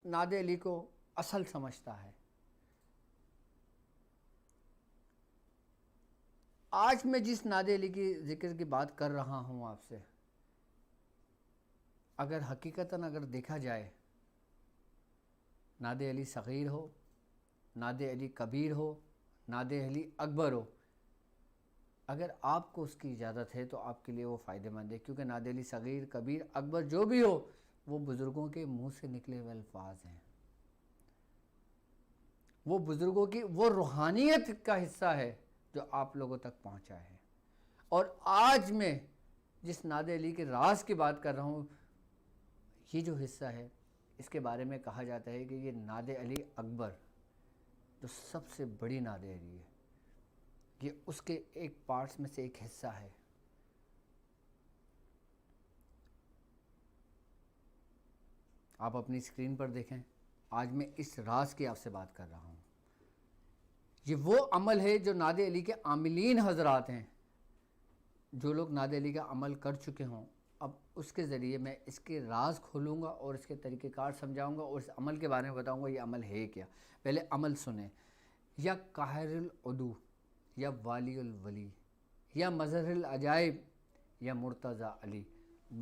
نادے علی کو اصل سمجھتا ہے. آج میں جس نادے علی کی ذکر کی بات کر رہا ہوں آپ سے، اگر حقیقتاً اگر دیکھا جائے، نادے علی صغیر ہو، نادے علی کبیر ہو، نادے علی اکبر ہو، اگر آپ کو اس کی اجازت ہے تو آپ کے لیے وہ فائدہ مند ہے، کیونکہ نادے علی صغیر، کبیر، اکبر جو بھی ہو، وہ بزرگوں کے منہ سے نکلے ہوئے الفاظ ہیں. وہ بزرگوں کی وہ روحانیت کا حصہ ہے جو آپ لوگوں تک پہنچا ہے. اور آج میں جس نادے علی کے راز کی بات کر رہا ہوں، یہ جو حصہ ہے، اس کے بارے میں کہا جاتا ہے کہ یہ نادے علی اکبر جو سب سے بڑی نادے علی ہے، یہ اس کے ایک پارٹس میں سے ایک حصہ ہے. آپ اپنی اسکرین پر دیکھیں، آج میں اس راز کی آپ سے بات کر رہا ہوں. یہ وہ عمل ہے جو نادے علی کے عاملین حضرات ہیں، جو لوگ نادے علی کا عمل کر چکے ہوں. اب اس کے ذریعے میں اس کے راز کھولوں گا اور اس کے طریقہ کار سمجھاؤں گا اور اس عمل کے بارے میں بتاؤں گا یہ عمل ہے کیا. پہلے عمل سنیں. یا قاہر العدو، یا والی الولی، یا مظہر العجائب، یا مرتضی علی،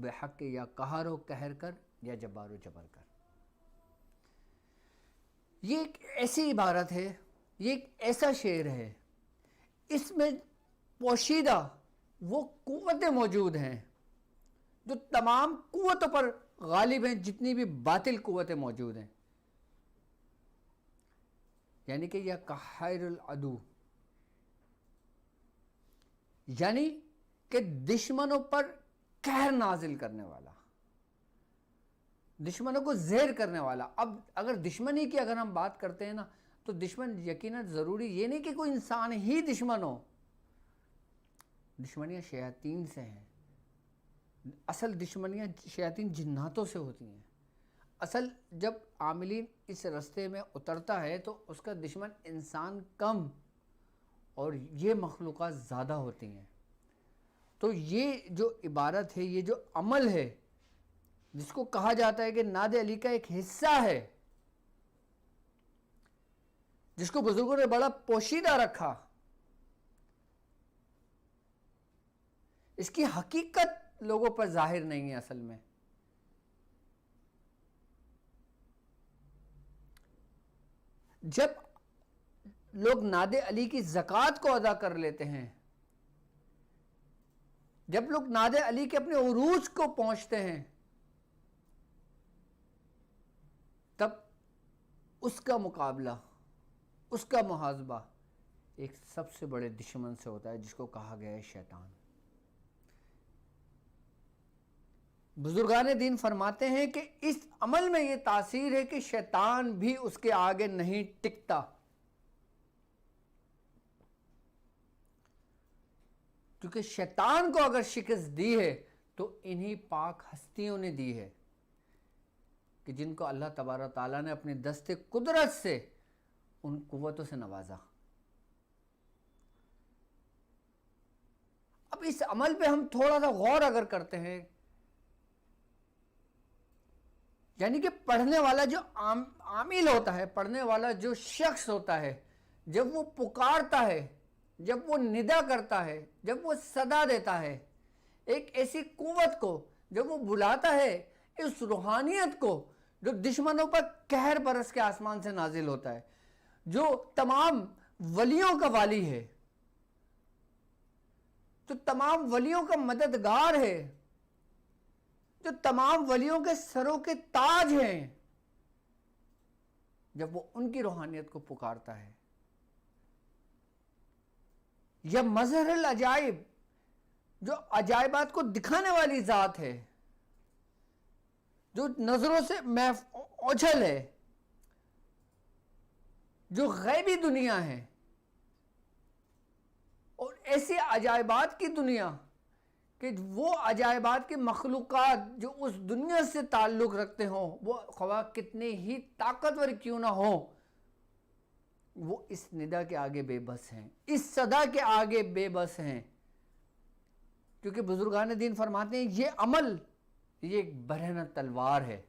بحق یا قہر و قہر کر، یا جبار و جبر کر. یہ ایک ایسی عبارت ہے، یہ ایک ایسا شعر ہے، اس میں پوشیدہ وہ قوتیں موجود ہیں جو تمام قوتوں پر غالب ہیں، جتنی بھی باطل قوتیں موجود ہیں. یعنی کہ یا قاہر العدو، یعنی کہ دشمنوں پر قہر نازل کرنے والا، دشمنوں کو زیر کرنے والا. اب اگر دشمنی کی اگر ہم بات کرتے ہیں نا، تو دشمن یقیناً ضروری یہ نہیں کہ کوئی انسان ہی دشمن ہو. دشمنیاں شیاطین سے ہیں. اصل دشمنیاں شیاطین جناتوں سے ہوتی ہیں. اصل جب عاملین اس رستے میں اترتا ہے تو اس کا دشمن انسان کم اور یہ مخلوقات زیادہ ہوتی ہیں. تو یہ جو عبارت ہے، یہ جو عمل ہے جس کو کہا جاتا ہے کہ نادے علی کا ایک حصہ ہے، جس کو بزرگوں نے بڑا پوشیدہ رکھا، اس کی حقیقت لوگوں پر ظاہر نہیں ہے. اصل میں جب لوگ نادے علی کی زکوٰۃ کو ادا کر لیتے ہیں، جب لوگ نادے علی کے اپنے عروج کو پہنچتے ہیں، تب اس کا مقابلہ، اس کا محاذبہ ایک سب سے بڑے دشمن سے ہوتا ہے، جس کو کہا گیا ہے شیطان. بزرگان دین فرماتے ہیں کہ اس عمل میں یہ تاثیر ہے کہ شیطان بھی اس کے آگے نہیں ٹکتا، کیونکہ شیطان کو اگر شکست دی ہے تو انہی پاک ہستیوں نے دی ہے کہ جن کو اللہ تبارک تعالیٰ نے اپنے دست قدرت سے ان قوتوں سے نوازا. اب اس عمل پہ ہم تھوڑا سا غور اگر کرتے ہیں، یعنی کہ پڑھنے والا جو عامل ہوتا ہے، پڑھنے والا جو شخص ہوتا ہے، جب وہ پکارتا ہے، جب وہ ندا کرتا ہے، جب وہ صدا دیتا ہے ایک ایسی قوت کو، جب وہ بلاتا ہے اس روحانیت کو جو دشمنوں پر قہر برس کے آسمان سے نازل ہوتا ہے، جو تمام ولیوں کا والی ہے، جو تمام ولیوں کا مددگار ہے، جو تمام ولیوں کے سروں کے تاج ہیں، جب وہ ان کی روحانیت کو پکارتا ہے. یا مظہر العجائب، جو عجائبات کو دکھانے والی ذات ہے، جو نظروں سے اوجھل ہے، جو غیبی دنیا ہے، اور ایسی عجائبات کی دنیا کہ وہ عجائبات کی مخلوقات جو اس دنیا سے تعلق رکھتے ہوں، وہ خواہ کتنے ہی طاقتور کیوں نہ ہوں، وہ اس ندا کے آگے بے بس ہیں، اس صدا کے آگے بے بس ہیں. کیونکہ بزرگان دین فرماتے ہیں یہ عمل یہ ایک برہنہ تلوار ہے،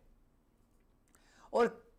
اور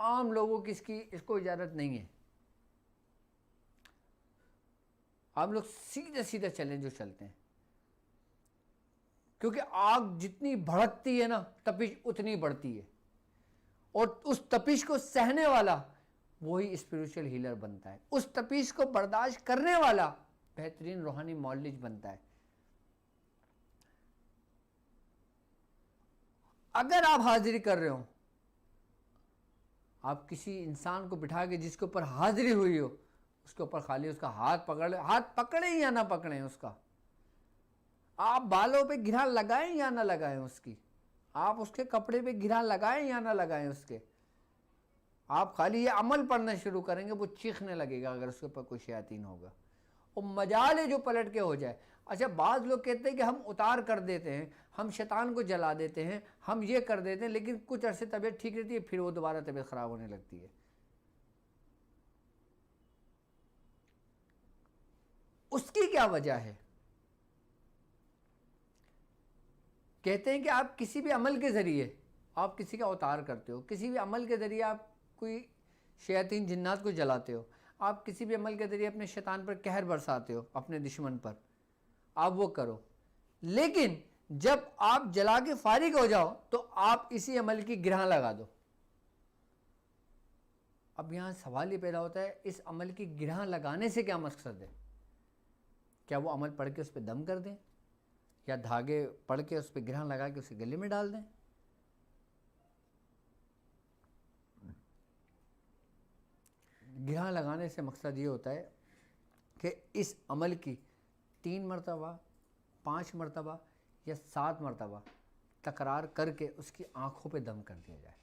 عام لوگوں کی اس کو اجازت نہیں ہے. آپ لوگ سیدھے سیدھے چلیں جو چلتے ہیں, کیونکہ آگ جتنی بھڑکتی ہے نا تپش اتنی بڑھتی ہے, اور اس تپش کو سہنے والا وہی اسپریچول ہیلر بنتا ہے, اس تپش کو برداشت کرنے والا بہترین روحانی معالج بنتا ہے. اگر آپ حاضری کر رہے ہو, آپ کسی انسان کو بٹھا کے جس کے اوپر حاضری ہوئی ہو اس کے اوپر خالی اس کا ہاتھ پکڑیں یا نہ پکڑیں اس کا, آپ بالوں پہ گرہ لگائیں یا نہ لگائیں اس کی, آپ اس کے کپڑے پہ گرہ لگائیں یا نہ لگائیں اس کے, آپ خالی یہ عمل پڑھنا شروع کریں گے, وہ چیخنے لگے گا اگر اس کے اوپر کوئی شیاطین ہوگا, اور مجال ہے جو پلٹ کے ہو جائے. اچھا بعض لوگ کہتے ہیں کہ ہم اتار کر دیتے ہیں, ہم شیطان کو جلا دیتے ہیں, ہم یہ کر دیتے ہیں, لیکن کچھ عرصے طبیعت ٹھیک رہتی ہے پھر وہ دوبارہ طبیعت خراب ہونے لگتی ہے. اس کی کیا وجہ ہے؟ کہتے ہیں کہ آپ کسی بھی عمل کے ذریعے آپ کسی کا اتار کرتے ہو, کسی بھی عمل کے ذریعے آپ کوئی شیاطین جنات کو جلاتے ہو, آپ کسی بھی عمل کے ذریعے اپنے شیطان پر قہر برساتے ہو, اپنے دشمن پر, آپ وہ کرو. لیکن جب آپ جلا کے فارغ ہو جاؤ تو آپ اسی عمل کی گرہ لگا دو. اب یہاں سوال یہ پیدا ہوتا ہے, اس عمل کی گرہ لگانے سے کیا مقصد ہے؟ کیا وہ عمل پڑھ کے اس پہ دم کر دیں, یا دھاگے پڑھ کے اس پہ گرہ لگا کے اسے گلے میں ڈال دیں؟ گرہ لگانے سے مقصد یہ ہوتا ہے کہ اس عمل کی 3 مرتبہ 5 مرتبہ یا 7 مرتبہ تکرار کر کے اس کی آنکھوں پہ دم کر دیا جائے.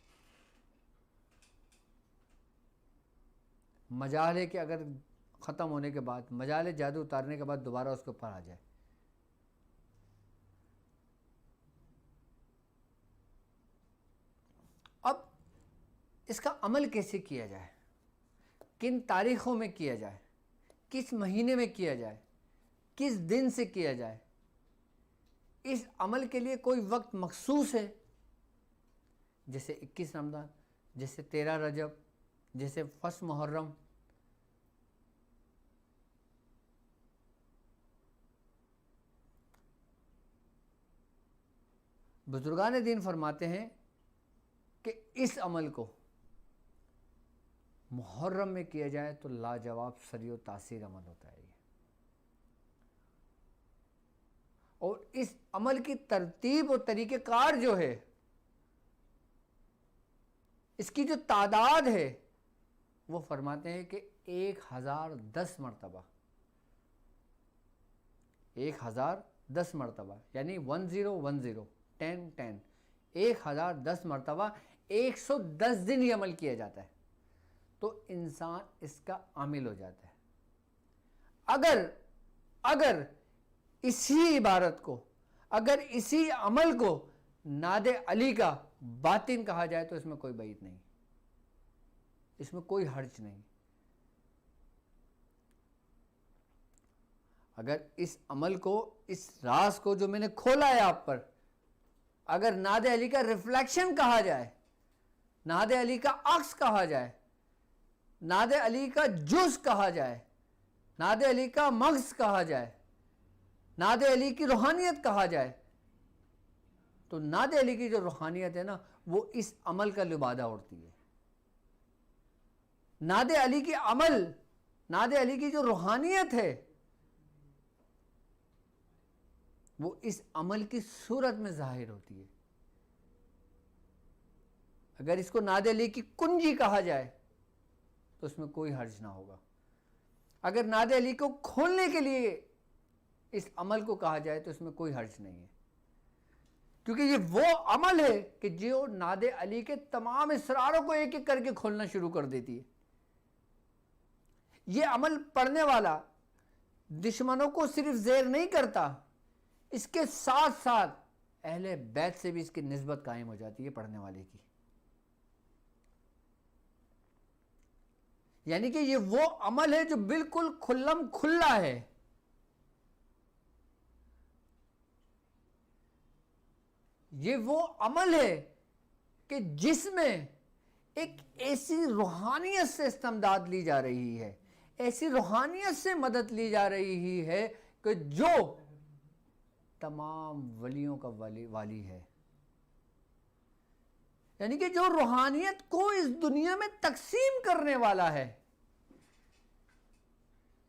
مجال ہے کہ اگر ختم ہونے کے بعد, مجال ہے جادو اتارنے کے بعد دوبارہ اس کے اوپر آ جائے. اب اس کا عمل کیسے کیا جائے, کن تاریخوں میں کیا جائے, کس مہینے میں کیا جائے, کس دن سے کیا جائے؟ اس عمل کے لیے کوئی وقت مخصوص ہے, جیسے 21 رمضان, جیسے 13 رجب, جیسے 1 محرم؟ بزرگان دین فرماتے ہیں کہ اس عمل کو محرم میں کیا جائے تو لاجواب سری و تاثیر عمل ہوتا ہے یہ. اور اس عمل کی ترتیب اور طریقہ کار جو ہے, اس کی جو تعداد ہے, وہ فرماتے ہیں کہ 1010 مرتبہ, 1010 مرتبہ یعنی 1010 10 1010 مرتبہ 110 دن یہ عمل کیا جاتا ہے تو انسان اس کا عامل ہو جاتا ہے. اگر اسی عبارت کو, اگر اسی عمل کو ناد علی کا باطن کہا جائے تو اس میں کوئی بعید نہیں, اس میں کوئی حرج نہیں. اگر اس عمل کو, اس راز کو جو میں نے کھولا ہے آپ پر, اگر ناد علی کا ریفلیکشن کہا جائے, ناد علی کا عکس کہا جائے, ناد علی کا جز کہا جائے, ناد علی کا مغز کہا جائے, ناد علی کی روحانیت کہا جائے, تو ناد علی کی جو روحانیت ہے نا وہ اس عمل کا لبادہ اڑتی ہے. ناد علی کی عمل, ناد علی کی جو روحانیت ہے وہ اس عمل کی صورت میں ظاہر ہوتی ہے. اگر اس کو ناد علی کی کنجی کہا جائے تو اس میں کوئی حرج نہ ہوگا. اگر ناد علی کو کھولنے کے لیے اس عمل کو کہا جائے تو اس میں کوئی حرج نہیں ہے, کیونکہ یہ وہ عمل ہے کہ جو ناد علی کے تمام اسراروں کو ایک ایک کر کے کھولنا شروع کر دیتی ہے. یہ عمل پڑھنے والا دشمنوں کو صرف زیر نہیں کرتا, اس کے ساتھ ساتھ اہل بیت سے بھی اس کی نسبت قائم ہو جاتی ہے پڑھنے والے کی. یعنی کہ یہ وہ عمل ہے جو بالکل کھلم کھلا ہے. یہ وہ عمل ہے کہ جس میں ایک ایسی روحانیت سے استمداد لی جا رہی ہے، ایسی روحانیت سے مدد لی جا رہی ہے کہ جو تمام ولیوں کا والی ہے، یعنی کہ جو روحانیت کو اس دنیا میں تقسیم کرنے والا ہے،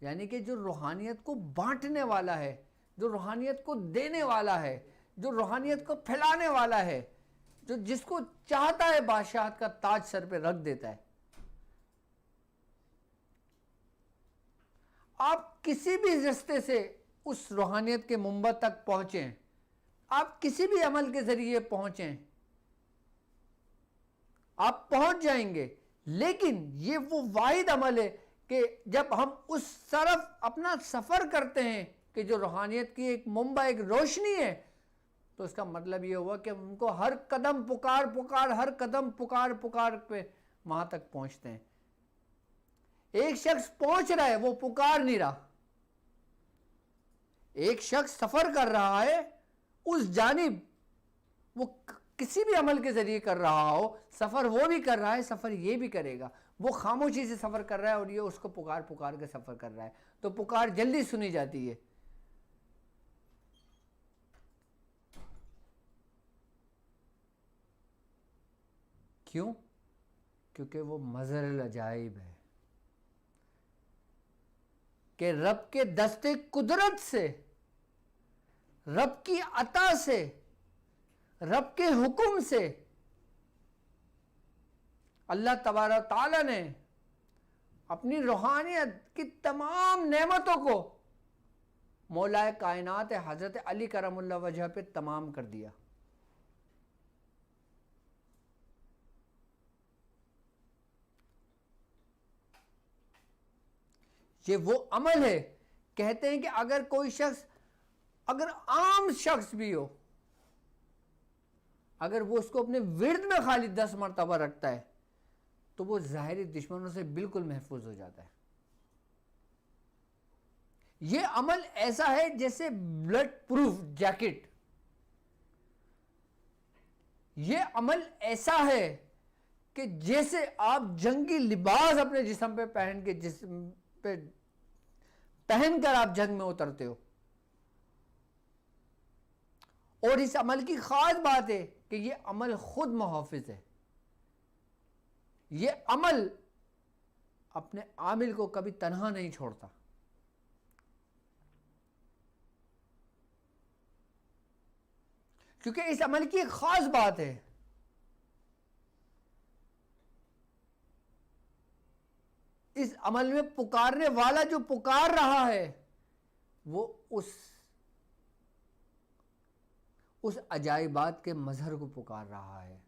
یعنی کہ جو روحانیت کو بانٹنے والا ہے، جو روحانیت کو دینے والا ہے، جو روحانیت کو پھیلانے والا ہے، جو جس کو چاہتا ہے بادشاہت کا تاج سر پہ رکھ دیتا ہے۔ آپ کسی بھی رستے سے اس روحانیت کے منبع تک پہنچیں، آپ کسی بھی عمل کے ذریعے پہنچیں، آپ پہنچ جائیں گے، لیکن یہ وہ واحد عمل ہے کہ جب ہم اس طرف اپنا سفر کرتے ہیں کہ جو روحانیت کی ایک منبع، ایک روشنی ہے، تو اس کا مطلب یہ ہوا کہ ان کو ہر قدم پکار ہر قدم پکار پہ وہاں تک پہنچتے ہیں۔ ایک شخص پہنچ رہا ہے، وہ پکار نہیں رہا۔ ایک شخص سفر کر رہا ہے اس جانب، وہ کسی بھی عمل کے ذریعے کر رہا ہو، سفر وہ بھی کر رہا ہے، سفر یہ بھی کرے گا۔ وہ خاموشی سے سفر کر رہا ہے اور یہ اس کو پکار کے سفر کر رہا ہے، تو پکار جلدی سنی جاتی ہے۔ کیوں؟ کیونکہ وہ مظہر العجائب ہے کہ رب کے دستے قدرت سے، رب کی عطا سے، رب کے حکم سے اللہ تبارک تعالیٰ نے اپنی روحانیت کی تمام نعمتوں کو مولا کائنات حضرت علی کرم اللہ وجہ پہ تمام کر دیا۔ یہ وہ عمل ہے، کہتے ہیں کہ اگر کوئی شخص، اگر عام شخص بھی ہو، اگر وہ اس کو اپنے ورد میں خالی 10 مرتبہ رکھتا ہے تو وہ ظاہری دشمنوں سے بالکل محفوظ ہو جاتا ہے۔ یہ عمل ایسا ہے جیسے بلڈ پروف جیکٹ، یہ عمل ایسا ہے کہ جیسے آپ جنگی لباس اپنے جسم پہ پہن کر آپ جنگ میں اترتے ہو۔ اور اس عمل کی خاص بات ہے کہ یہ عمل خود محافظ ہے۔ یہ عمل اپنے عامل کو کبھی تنہا نہیں چھوڑتا۔ کیونکہ اس عمل کی ایک خاص بات ہے، اس عمل میں پکارنے والا جو پکار رہا ہے وہ اس عجائبات کے مظہر کو پکار رہا ہے،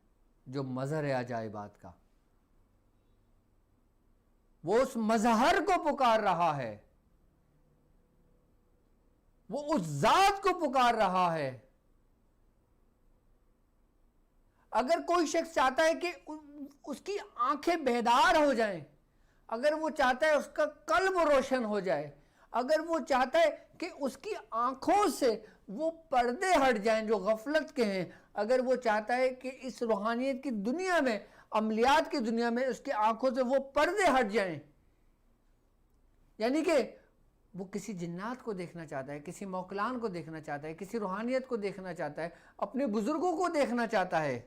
جو مظہر ہے عجائبات کا، وہ اس مظہر کو پکار رہا ہے، وہ اس ذات کو پکار رہا ہے۔ اگر کوئی شخص چاہتا ہے کہ اس کی آنکھیں بیدار ہو جائیں، اگر وہ چاہتا ہے اس کا قلب روشن ہو جائے، اگر وہ چاہتا ہے کہ اس کی آنکھوں سے وہ پردے ہٹ جائیں جو غفلت کے ہیں، اگر وہ چاہتا ہے کہ اس روحانیت کی دنیا میں، عملیات کی دنیا میں اس کی آنکھوں سے وہ پردے ہٹ جائیں، یعنی کہ وہ کسی جنات کو دیکھنا چاہتا ہے، کسی موکلان کو دیکھنا چاہتا ہے، کسی روحانیت کو دیکھنا چاہتا ہے، اپنے بزرگوں کو دیکھنا چاہتا ہے،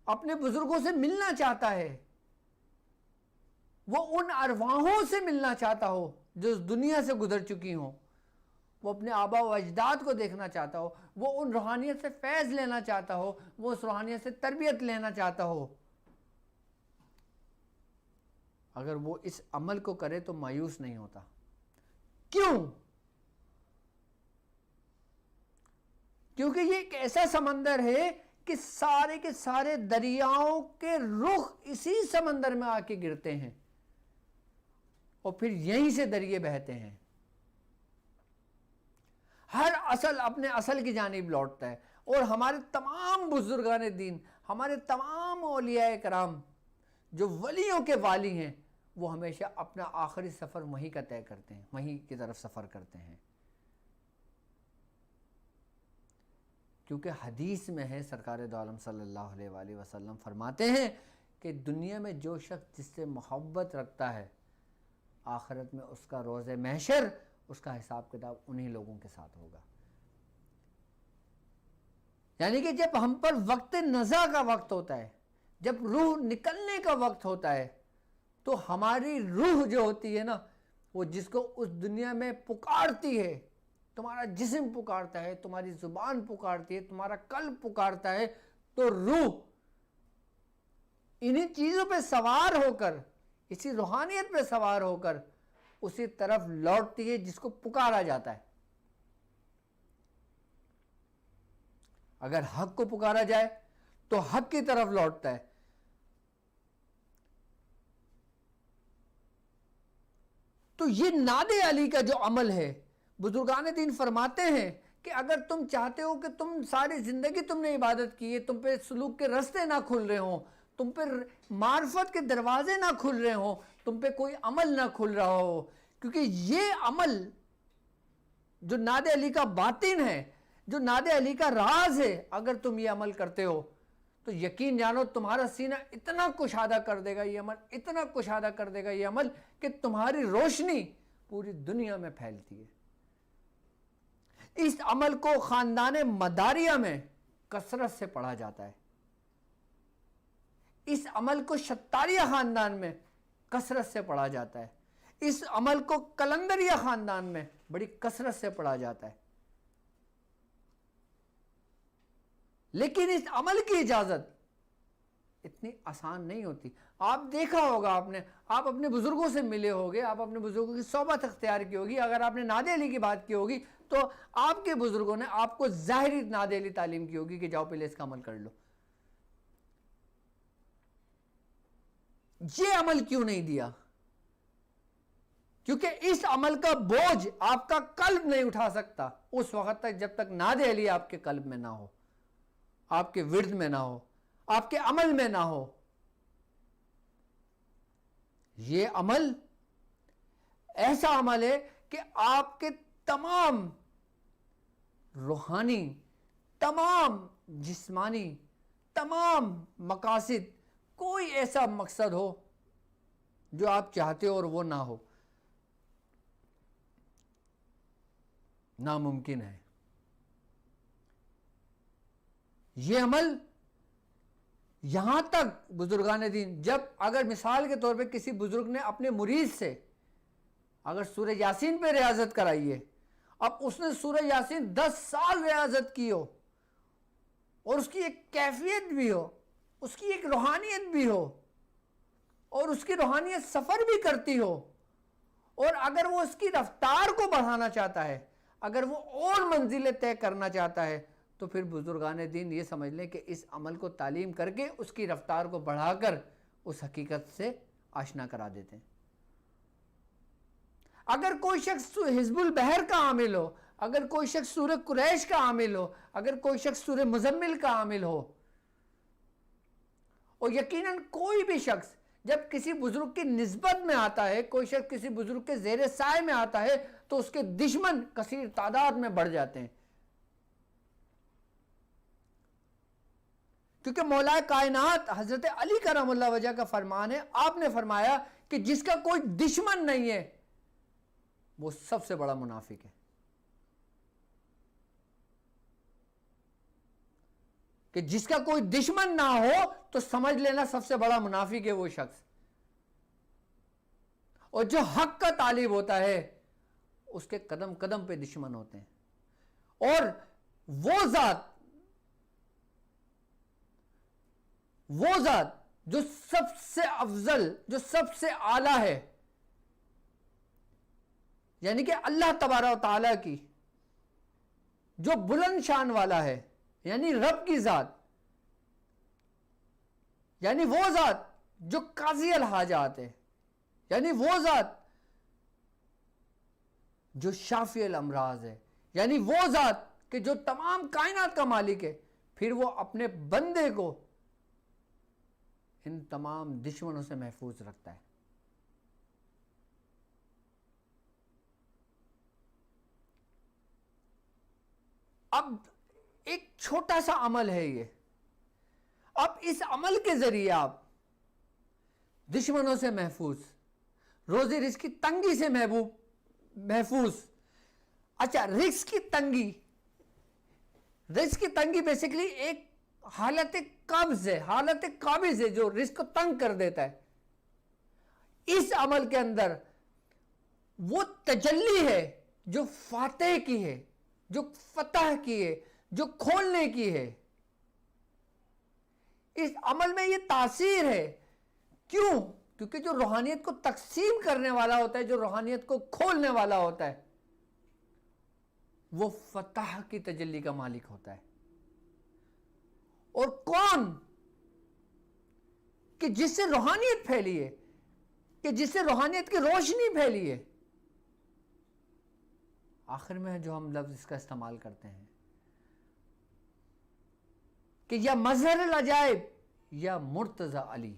اپنے بزرگوں سے ملنا چاہتا ہے، وہ ان ارواحوں سے ملنا چاہتا ہو جو اس دنیا سے گزر چکی ہوں، وہ اپنے آبا و اجداد کو دیکھنا چاہتا ہو، وہ ان روحانیت سے فیض لینا چاہتا ہو، وہ اس روحانیت سے تربیت لینا چاہتا ہو، اگر وہ اس عمل کو کرے تو مایوس نہیں ہوتا۔ کیوں؟ کیونکہ یہ ایک ایسا سمندر ہے کہ سارے کے سارے دریاؤں کے رخ اسی سمندر میں آ کے گرتے ہیں اور پھر یہیں سے دریا بہتے ہیں۔ ہر اصل اپنے اصل کی جانب لوٹتا ہے، اور ہمارے تمام بزرگان دین، ہمارے تمام اولیاء کرام جو ولیوں کے والی ہیں، وہ ہمیشہ اپنا آخری سفر وہیں کا طے کرتے ہیں، وہیں کی طرف سفر کرتے ہیں۔ کیونکہ حدیث میں ہے، سرکار دو عالم صلی اللہ علیہ وآلہ وسلم فرماتے ہیں کہ دنیا میں جو شخص جس سے محبت رکھتا ہے، آخرت میں اس کا روز محشر، اس کا حساب کتاب انہی لوگوں کے ساتھ ہوگا۔ یعنی کہ جب ہم پر وقت نزا کا وقت ہوتا ہے، جب روح نکلنے کا وقت ہوتا ہے، تو ہماری روح جو ہوتی ہے نا، وہ جس کو اس دنیا میں پکارتی ہے، تمہارا جسم پکارتا ہے، تمہاری زبان پکارتی ہے، تمہارا قلب پکارتا ہے، تو روح انہی چیزوں پہ سوار ہو کر، اسی روحانیت پہ سوار ہو کر اسی طرف لوٹتی ہے جس کو پکارا جاتا ہے۔ اگر حق کو پکارا جائے تو حق کی طرف لوٹتا ہے۔ تو یہ ناد علی کا جو عمل ہے، بزرگان دین فرماتے ہیں کہ اگر تم چاہتے ہو کہ تم ساری زندگی تم نے عبادت کی ہے، تم پہ سلوک کے رستے نہ کھل رہے ہوں، تم پہ معرفت کے دروازے نہ کھل رہے ہوں، تم پہ کوئی عمل نہ کھل رہا ہو، کیونکہ یہ عمل جو ناد علی کا باطن ہے، جو ناد علی کا راز ہے، اگر تم یہ عمل کرتے ہو تو یقین جانو تمہارا سینہ اتنا کشادہ کر دے گا یہ عمل، اتنا کشادہ کر دے گا یہ عمل کہ تمہاری روشنی پوری دنیا میں پھیلتی ہے۔ اس عمل کو خاندان مداریہ میں کثرت سے پڑھا جاتا ہے، اس عمل کو شتاریہ خاندان میں کثرت سے پڑھا جاتا ہے، اس عمل کو کلندریہ خاندان میں بڑی کثرت سے پڑھا جاتا ہے۔ لیکن اس عمل کی اجازت اتنی آسان نہیں ہوتی۔ آپ دیکھا ہوگا، آپ اپنے بزرگوں سے ملے ہوگے، آپ اپنے بزرگوں کی صحبت اختیار کی ہوگی، اگر آپ نے ناد علی کی بات کی ہوگی تو آپ کے بزرگوں نے آپ کو ظاہری ناد علی تعلیم کی ہوگی کہ جاؤ پہلے اس کا عمل کر لو۔ یہ عمل کیوں نہیں دیا؟ کیونکہ اس عمل کا بوجھ آپ کا قلب نہیں اٹھا سکتا اس وقت تک جب تک ناد علی آپ کے قلب میں نہ ہو، آپ کے ورد میں نہ ہو، آپ کے عمل میں نہ ہو۔ یہ عمل ایسا عمل ہے کہ آپ کے تمام روحانی، تمام جسمانی، تمام مقاصد، کوئی ایسا مقصد ہو جو آپ چاہتے ہو اور وہ نہ ہو، ناممکن ہے۔ یہ عمل یہاں تک بزرگان دین، جب اگر مثال کے طور پہ کسی بزرگ نے اپنے مرید سے اگر سورہ یاسین پہ ریاضت کرائی ہے، اب اس نے سورہ یاسین 10 سال ریاضت کی ہو اور اس کی ایک کیفیت بھی ہو، اس کی ایک روحانیت بھی ہو اور اس کی روحانیت سفر بھی کرتی ہو، اور اگر وہ اس کی رفتار کو بڑھانا چاہتا ہے، اگر وہ اور منزلیں طے کرنا چاہتا ہے، تو پھر بزرگان دین یہ سمجھ لیں کہ اس عمل کو تعلیم کر کے اس کی رفتار کو بڑھا کر اس حقیقت سے آشنا کرا دیتے ہیں۔ اگر کوئی شخص حزب البحر کا عامل ہو، اگر کوئی شخص سورہ قریش کا عامل ہو، اگر کوئی شخص سورہ مزمل کا عامل ہو، اور یقیناً کوئی بھی شخص جب کسی بزرگ کی نسبت میں آتا ہے، کوئی شخص کسی بزرگ کے زیر سائے میں آتا ہے، تو اس کے دشمن کثیر تعداد میں بڑھ جاتے ہیں، کیونکہ مولا کائنات حضرت علی کرم اللہ وجہ کا فرمان ہے، آپ نے فرمایا کہ جس کا کوئی دشمن نہیں ہے وہ سب سے بڑا منافق ہے۔ کہ جس کا کوئی دشمن نہ ہو تو سمجھ لینا سب سے بڑا منافق ہے وہ شخص۔ اور جو حق کا طالب ہوتا ہے اس کے قدم قدم پہ دشمن ہوتے ہیں، اور وہ ذات جو سب سے افضل، جو سب سے اعلیٰ ہے، یعنی کہ اللہ تبارک و تعالیٰ کی جو بلند شان والا ہے، یعنی رب کی ذات، یعنی وہ ذات جو قاضی الحاجات ہے، یعنی وہ ذات جو شافی الامراض ہے، یعنی وہ ذات کہ جو تمام کائنات کا مالک ہے، پھر وہ اپنے بندے کو ان تمام دشمنوں سے محفوظ رکھتا ہے۔ اب ایک چھوٹا سا عمل ہے یہ، اب اس عمل کے ذریعے آپ دشمنوں سے محفوظ، روزی رزق کی تنگی سے محفوظ. اچھا، رزق کی تنگی بیسیکلی ایک حالت قبض ہے جو رزق کو تنگ کر دیتا ہے. اس عمل کے اندر وہ تجلی ہے جو فاتح کی ہے، جو فتح کی ہے، جو کھولنے کی ہے. اس عمل میں یہ تاثیر ہے. کیوں؟ کیونکہ جو روحانیت کو تقسیم کرنے والا ہوتا ہے، جو روحانیت کو کھولنے والا ہوتا ہے، وہ فتح کی تجلی کا مالک ہوتا ہے. اور کون؟ کہ جس سے روحانیت پھیلی ہے، کہ جس سے روحانیت کی روشنی پھیلی ہے. آخر میں جو ہم لفظ اس کا استعمال کرتے ہیں کہ یا مظہر العجائب یا مرتضی علی.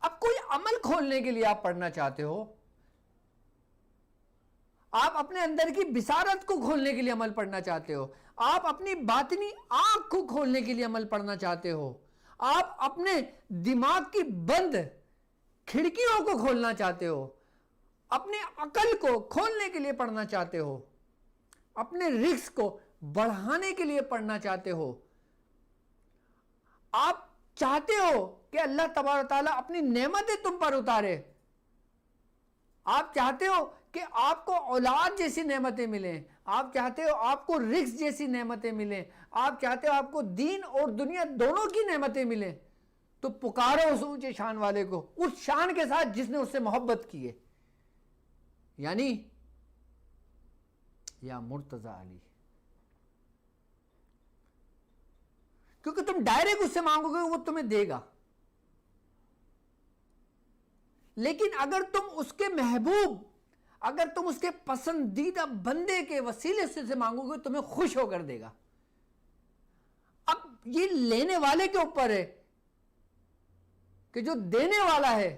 اب کوئی عمل کھولنے کے لیے آپ پڑھنا چاہتے ہو، آپ اپنے اندر کی بصارت کو کھولنے کے لیے عمل پڑھنا چاہتے ہو، آپ اپنی باطنی آنکھ کو کھولنے کے لیے عمل پڑھنا چاہتے ہو، آپ اپنے دماغ کی بند کھڑکیوں کو کھولنا چاہتے ہو، اپنے عقل کو کھولنے کے لیے پڑھنا چاہتے ہو، اپنے رزق کو بڑھانے کے لیے پڑھنا چاہتے ہو، آپ چاہتے ہو کہ اللہ تبارک و تعالیٰ اپنی نعمتیں تم پر اتارے، آپ چاہتے ہو کہ آپ کو اولاد جیسی نعمتیں ملیں، آپ چاہتے ہو آپ کو رزق جیسی نعمتیں ملیں، آپ چاہتے ہو آپ کو دین اور دنیا دونوں کی نعمتیں ملیں، تو پکارو اس اونچے شان والے کو، اس شان کے ساتھ جس نے اس سے محبت کی ہے، یعنی یا مرتضی علی. کیونکہ تم ڈائریکٹ اس سے مانگو گے وہ تمہیں دے گا، لیکن اگر تم اس کے محبوب، اگر تم اس کے پسندیدہ بندے کے وسیلے سے مانگو گے تمہیں خوش ہو کر دے گا. اب یہ لینے والے کے اوپر ہے کہ جو دینے والا ہے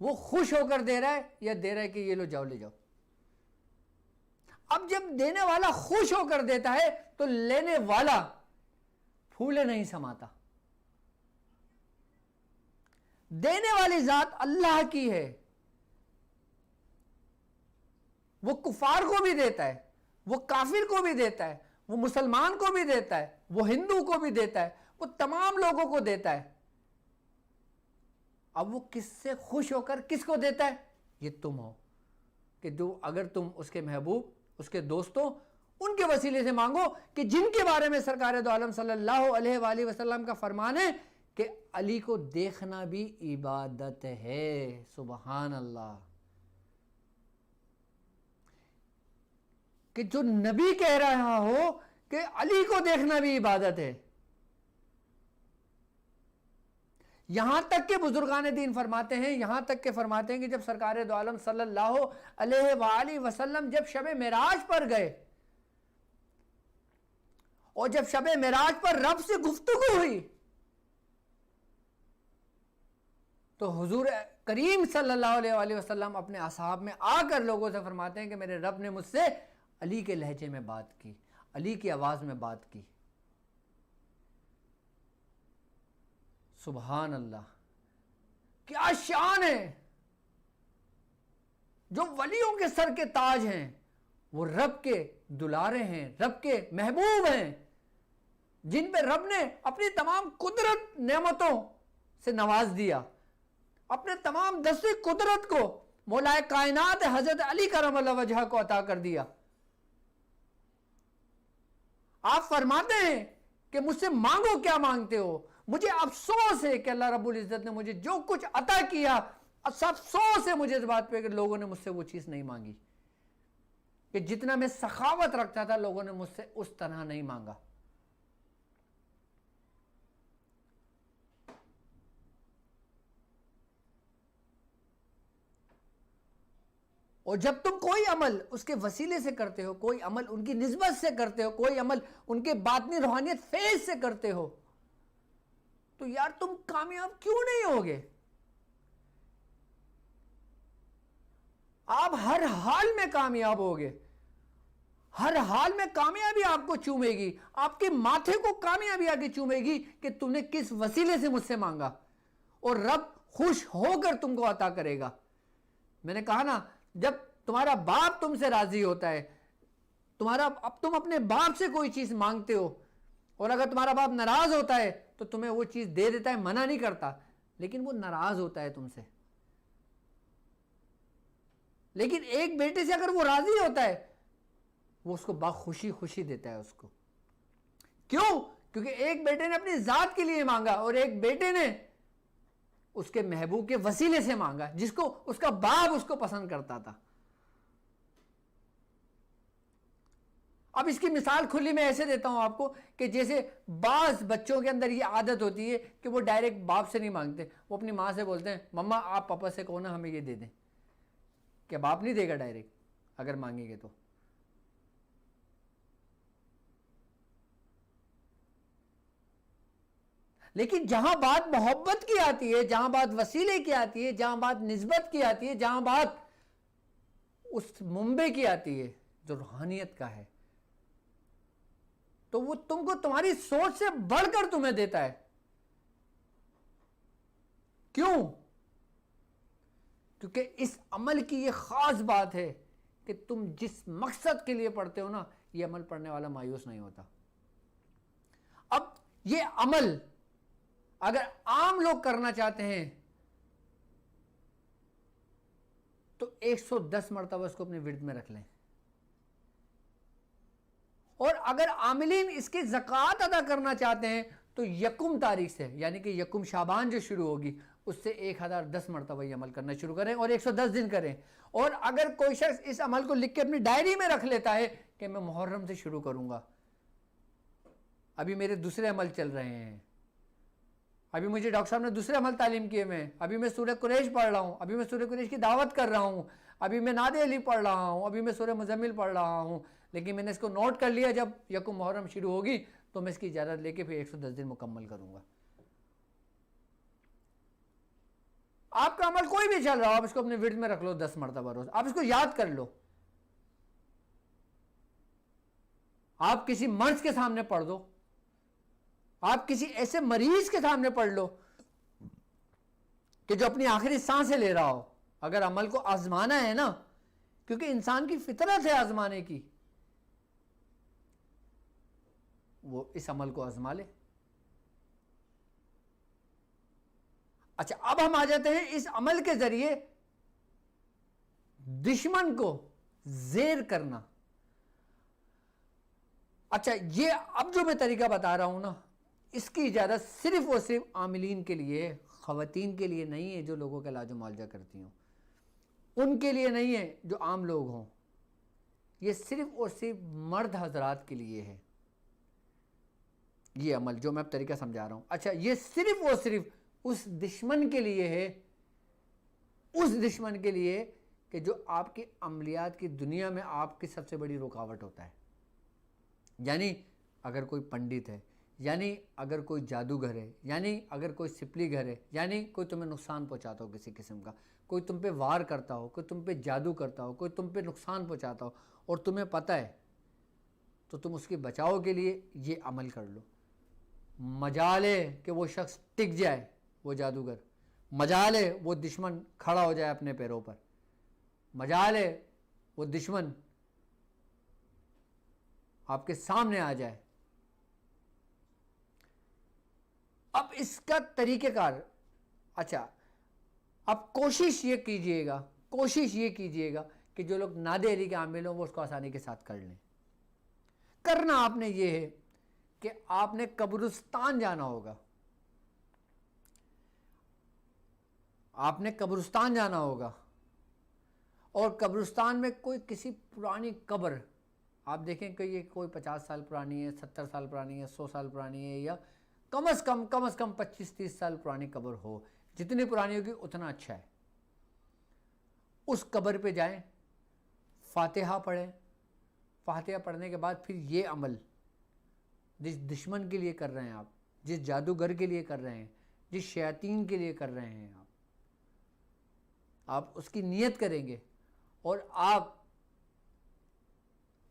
وہ خوش ہو کر دے رہا ہے یا دے رہا ہے کہ یہ لو جاؤ لے جاؤ. اب جب دینے والا خوش ہو کر دیتا ہے تو لینے والا پھولے نہیں سماتا. دینے والی ذات اللہ کی ہے، وہ کفار کو بھی دیتا ہے، وہ کافر کو بھی دیتا ہے، وہ مسلمان کو بھی دیتا ہے، وہ ہندو کو بھی دیتا ہے، وہ تمام لوگوں کو دیتا ہے. اب وہ کس سے خوش ہو کر کس کو دیتا ہے؟ یہ تم ہو کہ جو اگر تم اس کے محبوب، اس کے دوستوں، ان کے وسیلے سے مانگو کہ جن کے بارے میں سرکار دو عالم صلی اللہ علیہ وآلہ وسلم کا فرمان ہے کہ علی کو دیکھنا بھی عبادت ہے. سبحان اللہ. کہ جو نبی کہہ رہا ہو کہ علی کو دیکھنا بھی عبادت ہے. یہاں تک کہ بزرگان دین فرماتے ہیں، کہ جب سرکار دو عالم صلی اللہ علیہ وآلہ وسلم جب شب معراج پر گئے اور جب شب معراج پر رب سے گفتگو ہوئی تو حضور کریم صلی اللہ علیہ وآلہ وسلم اپنے اصحاب میں آ کر لوگوں سے فرماتے ہیں کہ میرے رب نے مجھ سے علی کے لہجے میں بات کی، علی کی آواز میں بات کی. سبحان اللہ. کیا شان ہے. جو ولیوں کے سر کے تاج ہیں وہ رب کے دلارے ہیں، رب کے محبوب ہیں، جن پہ رب نے اپنی تمام قدرت نعمتوں سے نواز دیا، اپنے تمام دستی قدرت کو مولا کائنات حضرت علی کرم اللہ وجہہ کو عطا کر دیا. آپ فرماتے ہیں کہ مجھ سے مانگو کیا مانگتے ہو. مجھے افسوس ہے کہ اللہ رب العزت نے مجھے جو کچھ عطا کیا، افسوس ہے مجھے اس بات پہ کہ لوگوں نے مجھ سے وہ چیز نہیں مانگی، کہ جتنا میں سخاوت رکھتا تھا لوگوں نے مجھ سے اس طرح نہیں مانگا. اور جب تم کوئی عمل اس کے وسیلے سے کرتے ہو، کوئی عمل ان کی نسبت سے کرتے ہو، کوئی عمل ان کے باطنی روحانیت فیض سے کرتے ہو، تو یار تم کامیاب کیوں نہیں ہوگے؟ آپ ہر حال میں کامیاب ہوگے، ہر حال میں کامیابی آپ کو چومے گی، آپ کے ماتھے کو کامیابی آگے چومے گی کہ تم نے کس وسیلے سے مجھ سے مانگا، اور رب خوش ہو کر تم کو عطا کرے گا۔ میں نے کہا نا، جب تمہارا باپ تم سے راضی ہوتا ہے، اب تم اپنے باپ سے کوئی چیز مانگتے ہو، اور اگر تمہارا باپ ناراض ہوتا ہے تو تمہیں وہ چیز دے دیتا ہے، منع نہیں کرتا، لیکن وہ ناراض ہوتا ہے تم سے۔ لیکن ایک بیٹے سے اگر وہ راضی ہوتا ہے، وہ اس کو خوشی خوشی دیتا ہے اس کو۔ کیوں؟ کیونکہ ایک بیٹے نے اپنی ذات کے لیے مانگا، اور ایک بیٹے نے اس کے محبوب کے وسیلے سے مانگا، جس کو اس کا باپ اس کو پسند کرتا تھا۔ اب اس کی مثال کھلی میں ایسے دیتا ہوں آپ کو کہ جیسے بعض بچوں کے اندر یہ عادت ہوتی ہے کہ وہ ڈائریکٹ باپ سے نہیں مانگتے، وہ اپنی ماں سے بولتے ہیں مما آپ پاپا سے کہو نا ہمیں یہ دے دیں۔ کہ باپ نہیں دے گا ڈائریکٹ اگر مانگیں گے تو۔ لیکن جہاں بات محبت کی آتی ہے، جہاں بات وسیلے کی آتی ہے، جہاں بات نسبت کی آتی ہے، جہاں بات اس منبع کی آتی ہے جو روحانیت کا ہے، تو وہ تم کو تمہاری سوچ سے بڑھ کر تمہیں دیتا ہے۔ کیوں؟ کیونکہ اس عمل کی یہ خاص بات ہے کہ تم جس مقصد کے لیے پڑھتے ہو نا، یہ عمل پڑھنے والا مایوس نہیں ہوتا۔ اب یہ عمل اگر عام لوگ کرنا چاہتے ہیں تو 110 مرتبہ اس کو اپنے ورد میں رکھ لیں، اور اگر عاملین اس کی زکوٰۃ ادا کرنا چاہتے ہیں تو 1 تاریخ سے، یعنی کہ 1 شعبان جو شروع ہوگی، اس سے 1010 مرتبہ یہ عمل کرنا شروع کریں اور 110 دن کریں۔ اور اگر کوئی شخص اس عمل کو لکھ کے اپنی ڈائری میں رکھ لیتا ہے کہ میں محرم سے شروع کروں گا، ابھی میرے دوسرے عمل چل رہے ہیں، ابھی مجھے ڈاکٹر صاحب نے دوسرے عمل تعلیم کیے میں، ابھی میں سورہ قریش پڑھ رہا ہوں، ابھی میں سورہ قریش کی دعوت کر رہا ہوں، ابھی میں نعت علی پڑھ رہا ہوں، ابھی میں سورہ مزمل پڑھ رہا ہوں، لیکن میں نے اس کو نوٹ کر لیا جب 1 محرم شروع ہوگی تو میں اس کی اجازت لے کے پھر 110 دن مکمل کروں گا۔ آپ کا عمل کوئی بھی چل رہا ہو، آپ اس کو اپنے ورد میں رکھ لو 10 مرتبہ روز، آپ اس کو یاد کر لو، آپ کسی مرض کے سامنے پڑھ دو، آپ کسی ایسے مریض کے سامنے پڑھ لو کہ جو اپنی آخری سانسیں لے رہا ہو۔ اگر عمل کو آزمانا ہے نا، کیونکہ انسان کی فطرت ہے آزمانے کی، وہ اس عمل کو آزما لے۔ اچھا، اب ہم آ جاتے ہیں اس عمل کے ذریعے دشمن کو زیر کرنا۔ اچھا، یہ اب جو میں طریقہ بتا رہا ہوں نا، اس کی اجازت صرف اور صرف عاملین کے لیے، خواتین کے لیے نہیں ہے جو لوگوں کا علاج و معالجہ کرتی ہوں، ان کے لیے نہیں ہے جو عام لوگ ہوں، یہ صرف اور صرف مرد حضرات کے لیے ہے یہ عمل جو میں اب طریقہ سمجھا رہا ہوں۔ اچھا، یہ صرف اور صرف اس دشمن کے لیے ہے، اس دشمن کے لیے کہ جو آپ کی عملیات کی دنیا میں آپ کی سب سے بڑی رکاوٹ ہوتا ہے۔ یعنی اگر کوئی پنڈت ہے، یعنی اگر کوئی جادوگر ہے، یعنی اگر کوئی سپلی گھر ہے، یعنی کوئی تمہیں نقصان پہنچاتا ہو کسی قسم کا، کوئی تم پہ وار کرتا ہو، کوئی تم پہ جادو کرتا ہو، کوئی تم پہ نقصان پہنچاتا ہو اور تمہیں پتہ ہے، تو تم اس کے بچاؤ کے لیے یہ عمل کر لو۔ مجال ہے کہ وہ شخص ٹک جائے، وہ جادوگر، مجال ہے وہ دشمن کھڑا ہو جائے اپنے پیروں پر، مجال ہے وہ دشمن آپ کے سامنے آ جائے۔ اب اس کا طریقہ کار، اچھا اب کوشش یہ کیجئے گا کہ جو لوگ ناد علی کے عامل ہوں وہ اس کو آسانی کے ساتھ کر لیں۔ کرنا آپ نے یہ ہے کہ آپ نے قبرستان جانا ہوگا، آپ نے قبرستان جانا ہوگا، اور قبرستان میں کوئی کسی پرانی قبر، آپ دیکھیں کہ یہ کوئی 50 سال پرانی ہے، 70 سال پرانی ہے، 100 سال پرانی ہے، یا کم از کم 25-30 سال پرانی قبر ہو، جتنی پرانی ہوگی اتنا اچھا ہے۔ اس قبر پہ جائیں، فاتحہ پڑھیں، فاتحہ پڑھنے کے بعد پھر یہ عمل جس دشمن کے لیے کر رہے ہیں آپ، جس جادوگر کے لیے کر رہے ہیں، جس شیاطین کے لیے کر رہے ہیں آپ اس کی نیت کریں گے، اور آپ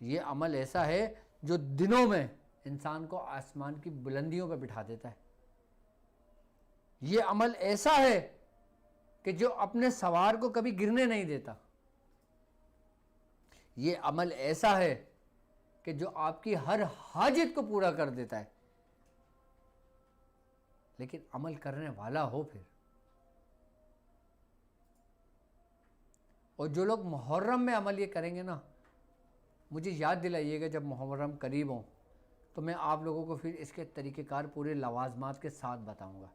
یہ عمل ایسا ہے جو دنوں میں انسان کو آسمان کی بلندیوں پہ بٹھا دیتا ہے. یہ عمل ایسا ہے کہ جو اپنے سوار کو کبھی گرنے نہیں دیتا. یہ عمل ایسا ہے کہ جو آپ کی ہر حاجت کو پورا کر دیتا ہے. لیکن عمل کرنے والا ہو پھر. اور جو لوگ محرم میں عمل یہ کریں گے نا، مجھے یاد دلائیے گا جب محرم قریب ہوں تو میں آپ لوگوں کو پھر اس کے طریقہ کار پورے لوازمات کے ساتھ بتاؤں گا.